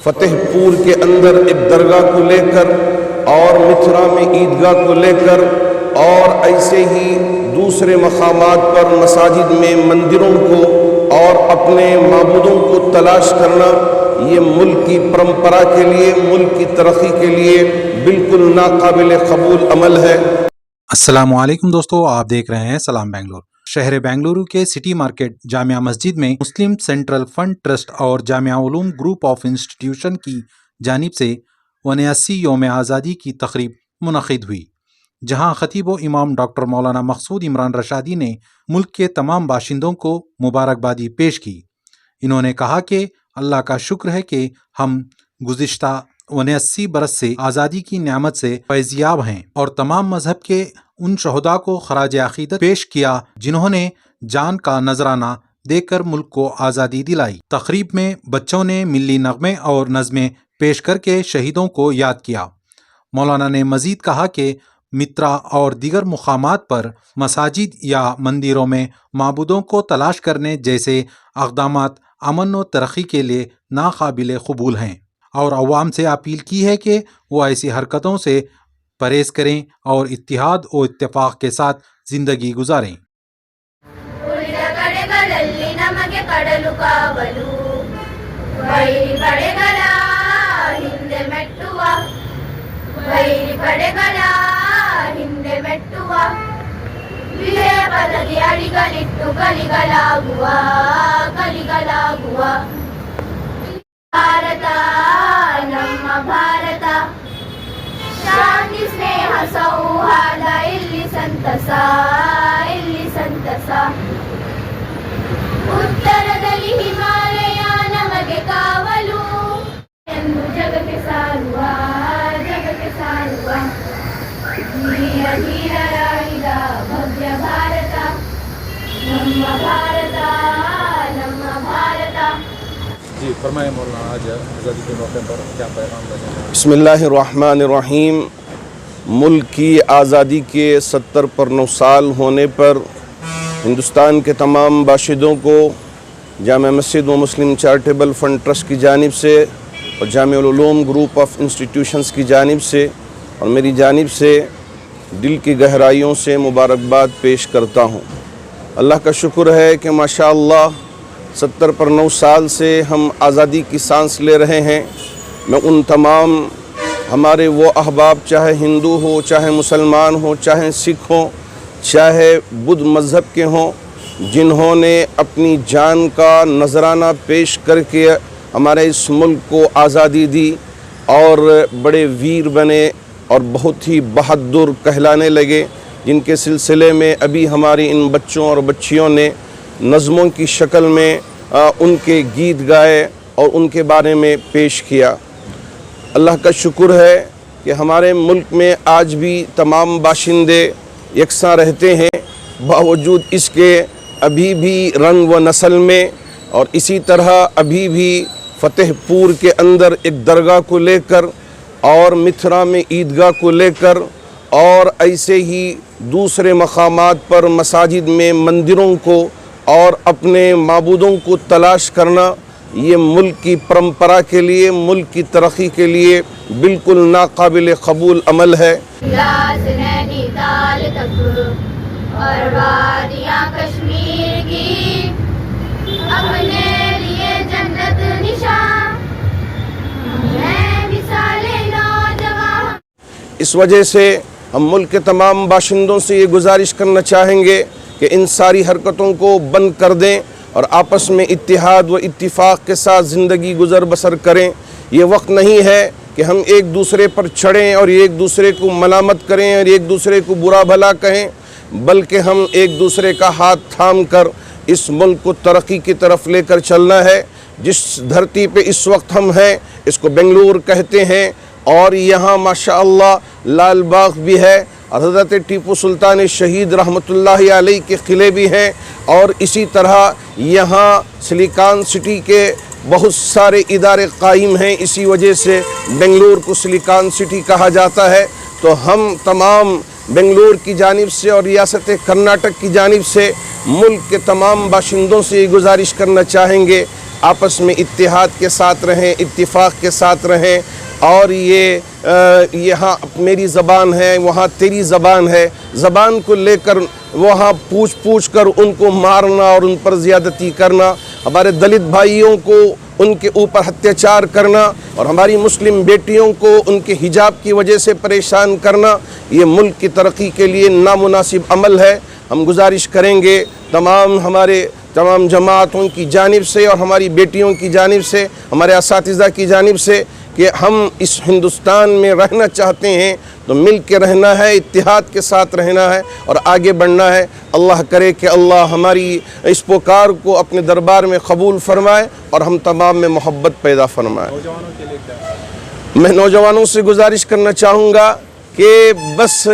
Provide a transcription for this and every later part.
فتح پور کے اندر ایک درگاہ کو لے کر اور متھرا میں عیدگاہ کو لے کر اور ایسے ہی دوسرے مقامات پر مساجد میں مندروں کو اور اپنے معبودوں کو تلاش کرنا، یہ ملک کی پرمپرا کے لیے، ملک کی ترقی کے لیے بالکل ناقابل قبول عمل ہے۔ السلام علیکم دوستو، آپ دیکھ رہے ہیں سلام بنگلور۔ شہر بنگلورو کے سٹی مارکیٹ جامعہ مسجد میں مسلم سینٹرل فنڈ ٹرسٹ اور جامعہ علوم گروپ آف انسٹیٹیوشن کی جانب سے 79 یوم آزادی کی تقریب منعقد ہوئی، جہاں خطیب و امام ڈاکٹر مولانا مقصود عمران رشادی نے ملک کے تمام باشندوں کو مبارکبادی پیش کی۔ انہوں نے کہا کہ اللہ کا شکر ہے کہ ہم گزشتہ 79 برس سے آزادی کی نعمت سے فیضیاب ہیں، اور تمام مذہب کے ان شہداء کو خراج عقیدت پیش کیا جنہوں نے جان کا نذرانہ دے کر ملک کو آزادی دلائی۔ تقریب میں بچوں نے ملی نغمے اور نظمیں پیش کر کے شہیدوں کو یاد کیا۔ مولانا نے مزید کہا کہ مترا اور دیگر مقامات پر مساجد یا مندروں میں معبودوں کو تلاش کرنے جیسے اقدامات امن و ترقی کے لیے ناقابل قبول ہیں، اور عوام سے اپیل کی ہے کہ وہ ایسی حرکتوں سے پرہیز کریں اور اتحاد و اتفاق کے ساتھ زندگی گزاریں۔ ಶಾಂತಿ ಸ್ನೇಹ ಸೌಹಾರ್ದ ಇಲ್ಲಿ ಸಂತಸ, ಇಲ್ಲಿ ಸಂತಸ. ಉತ್ತರದಲ್ಲಿ ಹಿಮಾಲಯ ನಮಗೆ ಕಾವಲು ಎಂದು ಜಗಕ್ಕೆ ಸಾರುವ, ಜಗಕ್ಕೆ ಸಾರುವ. ಧೀರ ಧೀರರಾಗಿದ ಭವ್ಯ ಭಾರತ, ನಮ್ಮ ಭಾರತ, ನಮ್ಮ ಭಾರತ. جی فرمائیں مولانا، آج آزادی کے موقع پر کیا پیغام دینا چاہیں؟ بسم اللہ الرحمن الرحیم۔ ملک کی آزادی کے 70 پر 9 سال ہونے پر ہندوستان کے تمام باشندوں کو جامعہ مسجد و مسلم چیریٹیبل فنڈ ٹرسٹ کی جانب سے اور جامعہ العلوم گروپ آف انسٹیٹیوشنز کی جانب سے اور میری جانب سے دل کی گہرائیوں سے مبارکباد پیش کرتا ہوں۔ اللہ کا شکر ہے کہ ماشاءاللہ 70 پر 9 سال سے ہم آزادی کی سانس لے رہے ہیں۔ میں ان تمام ہمارے وہ احباب، چاہے ہندو ہو، چاہے مسلمان ہو، چاہے سکھ ہوں، چاہے بدھ مذہب کے ہوں، جنہوں نے اپنی جان کا نذرانہ پیش کر کے ہمارے اس ملک کو آزادی دی اور بڑے ویر بنے اور بہت ہی بہادر کہلانے لگے، جن کے سلسلے میں ابھی ہماری ان بچوں اور بچیوں نے نظموں کی شکل میں ان کے گیت گائے اور ان کے بارے میں پیش کیا۔ اللہ کا شکر ہے کہ ہمارے ملک میں آج بھی تمام باشندے یکساں رہتے ہیں، باوجود اس کے ابھی بھی رنگ و نسل میں، اور اسی طرح ابھی بھی فتح پور کے اندر ایک درگاہ کو لے کر اور متھرا میں عیدگاہ کو لے کر اور ایسے ہی دوسرے مقامات پر مساجد میں مندروں کو اور اپنے معبودوں کو تلاش کرنا، یہ ملک کی پرمپرا کے لیے، ملک کی ترقی کے لیے بالکل ناقابل قبول عمل ہے۔ نینی تال تک اور وادیاں کشمیر کی اپنے لیے جنت نشان ہے، مثال نوجوان۔ اس وجہ سے ہم ملک کے تمام باشندوں سے یہ گزارش کرنا چاہیں گے کہ ان ساری حرکتوں کو بند کر دیں اور آپس میں اتحاد و اتفاق کے ساتھ زندگی گزر بسر کریں۔ یہ وقت نہیں ہے کہ ہم ایک دوسرے پر چڑھیں اور ایک دوسرے کو ملامت کریں اور ایک دوسرے کو برا بھلا کہیں، بلکہ ہم ایک دوسرے کا ہاتھ تھام کر اس ملک کو ترقی کی طرف لے کر چلنا ہے۔ جس دھرتی پہ اس وقت ہم ہیں اس کو بنگلور کہتے ہیں، اور یہاں ماشاءاللہ لال باغ بھی ہے، حضرت ٹیپو سلطان شہید رحمۃ اللہ علیہ کے قلعے بھی ہیں، اور اسی طرح یہاں سلیکان سٹی کے بہت سارے ادارے قائم ہیں، اسی وجہ سے بنگلور کو سلیکان سٹی کہا جاتا ہے۔ تو ہم تمام بنگلور کی جانب سے اور ریاست کرناٹک کی جانب سے ملک کے تمام باشندوں سے یہ گزارش کرنا چاہیں گے آپس میں اتحاد کے ساتھ رہیں، اتفاق کے ساتھ رہیں، اور یہاں میری زبان ہے، وہاں تیری زبان ہے، زبان کو لے کر وہاں پوچھ کر ان کو مارنا اور ان پر زیادتی کرنا، ہمارے دلت بھائیوں کو ان کے اوپر اتیاچار کرنا اور ہماری مسلم بیٹیوں کو ان کے حجاب کی وجہ سے پریشان کرنا، یہ ملک کی ترقی کے لیے نامناسب عمل ہے۔ ہم گزارش کریں گے تمام جماعتوں کی جانب سے اور ہماری بیٹیوں کی جانب سے، ہمارے اساتذہ کی جانب سے، کہ ہم اس ہندوستان میں رہنا چاہتے ہیں تو مل کے رہنا ہے، اتحاد کے ساتھ رہنا ہے اور آگے بڑھنا ہے۔ اللہ کرے کہ اللہ ہماری اس پکار کو اپنے دربار میں قبول فرمائے اور ہم تمام میں محبت پیدا فرمائے۔ میں نوجوانوں سے گزارش کرنا چاہوں گا کہ بس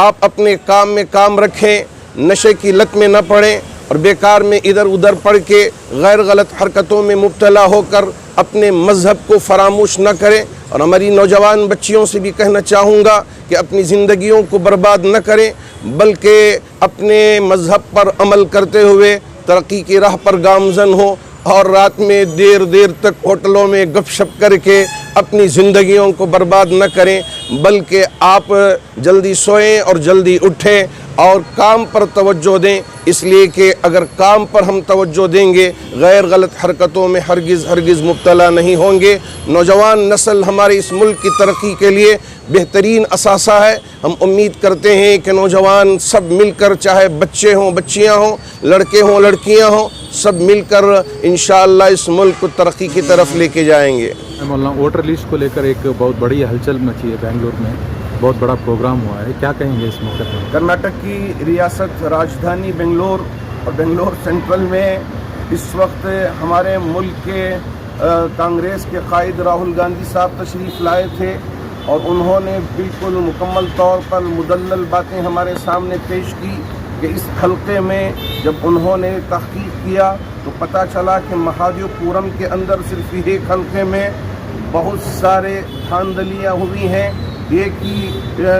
آپ اپنے کام میں کام رکھیں، نشے کی لت میں نہ پڑیں اور بیکار میں ادھر ادھر پڑھ کے غیر غلط حرکتوں میں مبتلا ہو کر اپنے مذہب کو فراموش نہ کریں۔ اور ہماری نوجوان بچیوں سے بھی کہنا چاہوں گا کہ اپنی زندگیوں کو برباد نہ کریں، بلکہ اپنے مذہب پر عمل کرتے ہوئے ترقی کی راہ پر گامزن ہوں اور رات میں دیر تک ہوٹلوں میں گپ شپ کر کے اپنی زندگیوں کو برباد نہ کریں، بلکہ آپ جلدی سوئیں اور جلدی اٹھیں اور کام پر توجہ دیں، اس لیے کہ اگر کام پر ہم توجہ دیں گے غیر غلط حرکتوں میں ہرگز مبتلا نہیں ہوں گے۔ نوجوان نسل ہمارے اس ملک کی ترقی کے لیے بہترین اثاثہ ہے۔ ہم امید کرتے ہیں کہ نوجوان سب مل کر، چاہے بچے ہوں بچیاں ہوں، لڑکے ہوں لڑکیاں ہوں، سب مل کر انشاءاللہ اس ملک کو ترقی کی طرف لے کے جائیں گے۔ مولانا ووٹر لسٹ کو لے کر ایک بہت بڑی ہلچل مچی ہے بنگلور میں، بہت بڑا پروگرام ہوا ہے، کیا کہیں گے اس موقع پر؟ کرناٹک کی ریاست راجدھانی بنگلور اور بنگلور سینٹرل میں اس وقت ہمارے ملک کے کانگریس کے قائد راہل گاندھی صاحب تشریف لائے تھے اور انہوں نے بالکل مکمل طور پر مدلل باتیں ہمارے سامنے پیش کی کہ اس حلقے میں جب انہوں نے تحقیق کیا تو پتہ چلا کہ مہادیو پورم کے اندر صرف ایک حلقے میں بہت سارے دھاندلیاں ہوئی ہیں، ایک ہی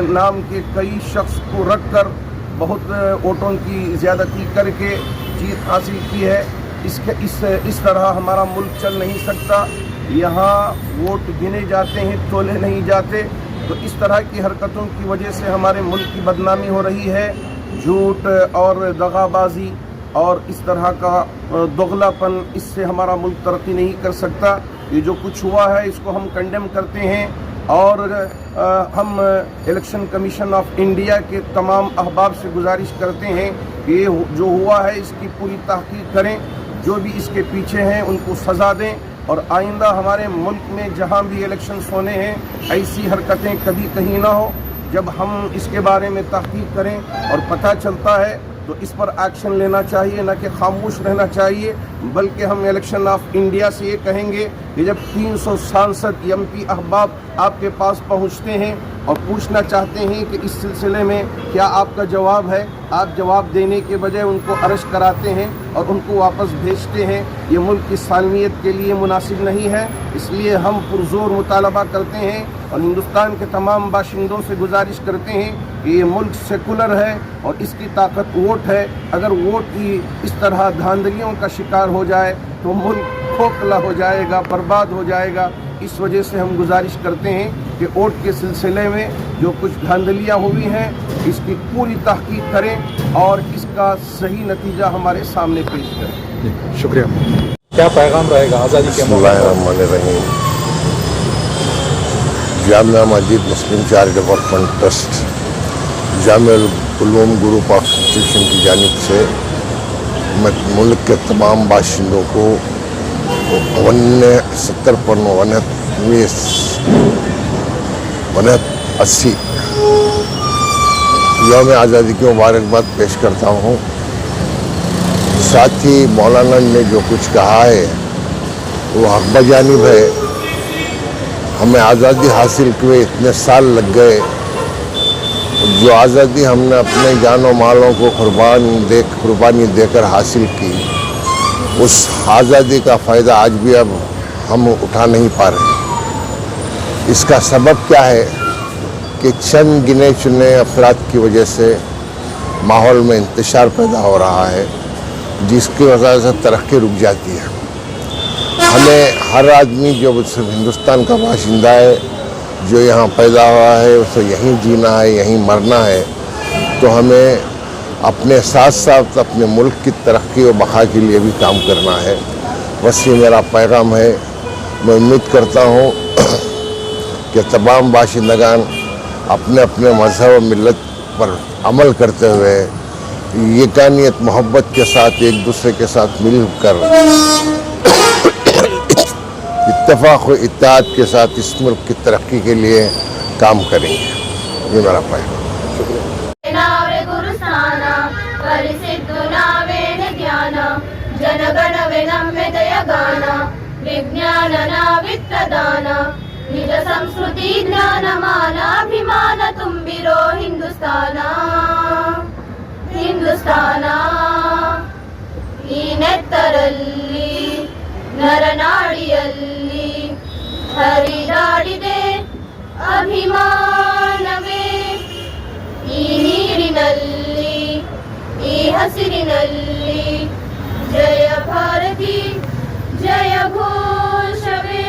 نام کے کئی شخص کو رکھ کر بہت ووٹوں کی زیادتی کر کے جیت حاصل کی ہے۔ اس طرح ہمارا ملک چل نہیں سکتا، یہاں ووٹ گنے جاتے ہیں، تولے نہیں جاتے، تو اس طرح کی حرکتوں کی وجہ سے ہمارے ملک کی بدنامی ہو رہی ہے۔ جھوٹ اور دغا بازی اور اس طرح کا دغلا پن، اس سے ہمارا ملک ترقی نہیں کر سکتا۔ یہ جو کچھ ہوا ہے اس کو ہم کنڈیم کرتے ہیں اور ہم الیکشن کمیشن آف انڈیا کے تمام احباب سے گزارش کرتے ہیں کہ یہ جو ہوا ہے اس کی پوری تحقیق کریں، جو بھی اس کے پیچھے ہیں ان کو سزا دیں اور آئندہ ہمارے ملک میں جہاں بھی الیکشنز ہونے ہیں ایسی حرکتیں کبھی کہیں نہ ہو۔ جب ہم اس کے بارے میں تحقیق کریں اور پتہ چلتا ہے تو اس پر ایکشن لینا چاہیے، نہ کہ خاموش رہنا چاہیے، بلکہ ہم الیکشن آف انڈیا سے یہ کہیں گے کہ جب 300 سانسد ایم پی احباب آپ کے پاس پہنچتے ہیں اور پوچھنا چاہتے ہیں کہ اس سلسلے میں کیا آپ کا جواب ہے، آپ جواب دینے کے بجائے ان کو ارسٹ کراتے ہیں اور ان کو واپس بھیجتے ہیں، یہ ملک کی سالمیت کے لیے مناسب نہیں ہے۔ اس لیے ہم پرزور مطالبہ کرتے ہیں اور ہندوستان کے تمام باشندوں سے گزارش کرتے ہیں کہ یہ ملک سیکولر ہے اور اس کی طاقت ووٹ ہے۔ اگر ووٹ کی اس طرح دھاندلیوں کا شکار ہو جائے تو ملک کھوکھلا ہو جائے گا، برباد ہو جائے گا۔ اس وجہ سے ہم گزارش کرتے ہیں کہ ووٹ کے سلسلے میں جو کچھ دھاندلیاں ہوئی ہیں اس کی پوری تحقیق کریں اور اس کا صحیح نتیجہ ہمارے سامنے پیش کریں۔ شکریہ۔ کیا پیغام رہے گا آزادی کے بسم اللہ الرحمن الرحیم۔ جامعہ مسجد مسلم چیریٹیبل فنڈ ٹرسٹ جامعہ العلوم گروپ آف انسٹیٹیوشن کی جانب سے میں ملک کے تمام باشندوں کو 70 پر 80 یوم آزادی کی مبارکباد پیش کرتا ہوں۔ ساتھ ہی مولانا نے جو کچھ کہا ہے وہ حق بجانب ہے۔ ہمیں آزادی حاصل ہوئے اتنے سال لگ گئے، جو آزادی ہم نے اپنے جان و مالوں کو قربانی دے کر حاصل کی، اس آزادی کا فائدہ آج بھی اب ہم اٹھا نہیں پا رہے۔ اس کا سبب کیا ہے کہ چند گنے چنے افراد کی وجہ سے ماحول میں انتشار پیدا ہو رہا ہے، جس کی وجہ سے ترقی رک جاتی ہے۔ ہمیں ہر آدمی جو صرف ہندوستان کا باشندہ ہے، جو یہاں پیدا ہوا ہے، اسے یہیں جینا ہے، یہیں مرنا ہے، تو ہمیں اپنے ساتھ ساتھ اپنے ملک کی ترقی و بقا کے لیے بھی کام کرنا ہے۔ بس یہ میرا پیغام ہے۔ میں امید کرتا ہوں کہ تمام باشندگان اپنے اپنے مذہب و ملت پر عمل کرتے ہوئے یکانیت محبت کے ساتھ ایک دوسرے کے ساتھ مل کر اتفاق و اتحاد کے ساتھ اس ملک کی ترقی کے لیے کام کریں گے۔ یہ میرا پیغام۔ ನಾವೇ ಗುರುಸ್ಥಾನ ಪರಿಸಿದ್ದು ನಾವೇನೆ ಧ್ಯಾನ ಜನಗಣವೇ ನಮ್ಮೆದೆಯ ಗಾನ ವಿಜ್ಞಾನ ನಾವಿತ್ತದಾನ ನಿಜ ಸಂಸ್ಕೃತಿ ಜ್ಞಾನ ಮಾನಾಭಿಮಾನ ತುಂಬಿರೋ ಹಿಂದೂಸ್ತಾನ ಹಿಂದೂಸ್ತಾನ ಈ ನೆತ್ತರಲ್ಲಿ ನರನಾಡಿಯಲ್ಲಿ ಹರಿದಾಡಿದೆ ಅಭಿಮಾನವೇ ಈ ನೀರಿನಲ್ಲಿ ಈ ಹಸಿರಿನಲ್ಲಿ ಜಯ ಭಾರತಿ ಜಯ ಘೋಷವೇ